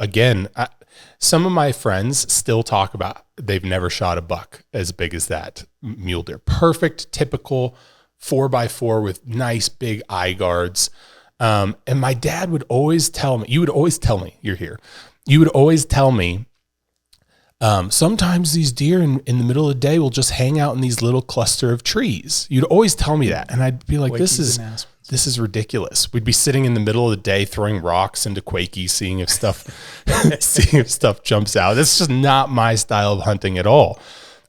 again, some of my friends still talk about they've never shot a buck as big as that mule deer. Perfect, typical 4x4 with nice big eye guards. And my dad would always tell me, you're here. You would always tell me, sometimes these deer in the middle of the day will just hang out in these little cluster of trees. You'd always tell me that. And I'd be like, this is ridiculous. We'd be sitting in the middle of the day throwing rocks into Quakies, seeing if stuff jumps out. That's just not my style of hunting at all.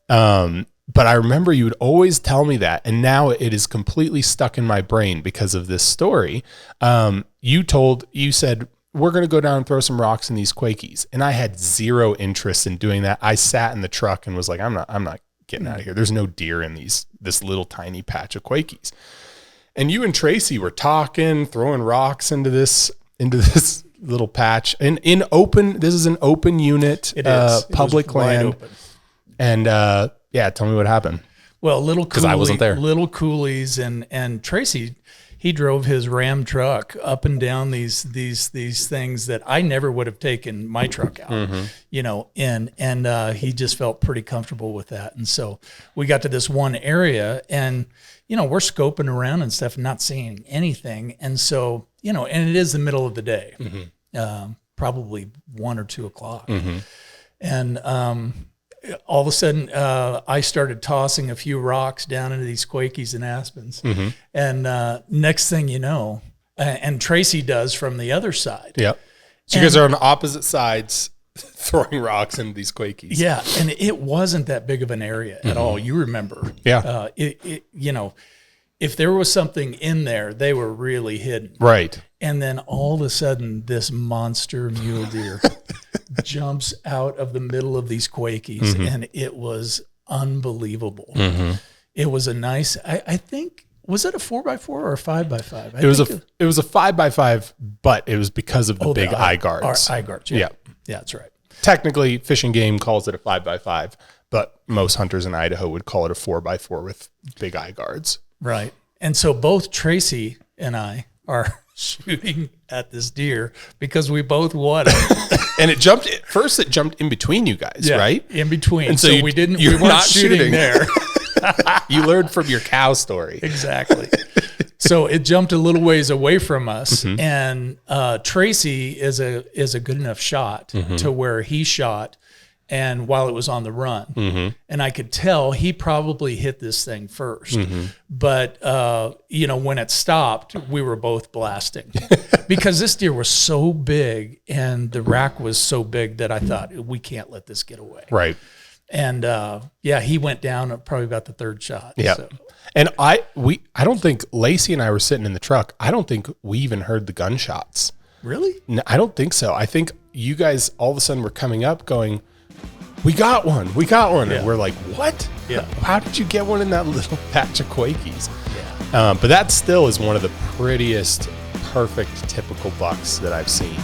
But I remember you would always tell me that. And now it is completely stuck in my brain because of this story. You said, we're going to go down and throw some rocks in these Quakies. And I had zero interest in doing that. I sat in the truck and was like, I'm not getting out of here. There's no deer in this little tiny patch of Quakies. And you and Tracy were talking, throwing rocks into this little patch. And this is an open unit, public land. Open. And tell me what happened. Well, because I wasn't there. Little coulees and Tracy, he drove his Ram truck up and down these things that I never would have taken my truck out, and he just felt pretty comfortable with that. And so we got to this one area and, we're scoping around and stuff and not seeing anything. And so, and it is the middle of the day, probably 1 or 2 o'clock. Mm-hmm. And, all of a sudden, I started tossing a few rocks down into these Quakies and aspens. Mm-hmm. And next thing you know, and Tracy does from the other side. Yep. So you guys are on opposite sides throwing rocks into these Quakies. Yeah, and it wasn't that big of an area at all. You remember. Yeah. If there was something in there, they were really hidden. Right. And then all of a sudden, this monster mule deer jumps out of the middle of these Quakies, and it was unbelievable. Mm-hmm. It was a nice, I think, was it a 4x4 or a 5x5? It was a 5x5, but it was because of the big eye guards. Eye guards, yeah. Yeah, that's right. Technically, Fish and Game calls it a 5x5, but most hunters in Idaho would call it a 4x4 with big eye guards. Right. And so both Tracy and I are shooting at this deer because we both wanted. And it jumped in between you guys, right? In between. And so we weren't not shooting there. You learned from your cow story. Exactly. So it jumped a little ways away from us, and Tracy is a good enough shot to where he shot, and while it was on the run, and I could tell he probably hit this thing first, but when it stopped, we were both blasting because this deer was so big and the rack was so big that I thought we can't let this get away. Right. And he went down at probably about the third shot. Yeah. So. And I don't think Lacey and I were sitting in the truck. I don't think we even heard the gunshots. Really? No, I don't think so. I think you guys all of a sudden were coming up going, we got one. Yeah. And we're like, what? Yeah. How did you get one in that little patch of Quakies? Yeah. But that still is one of the prettiest, perfect, typical bucks that I've seen.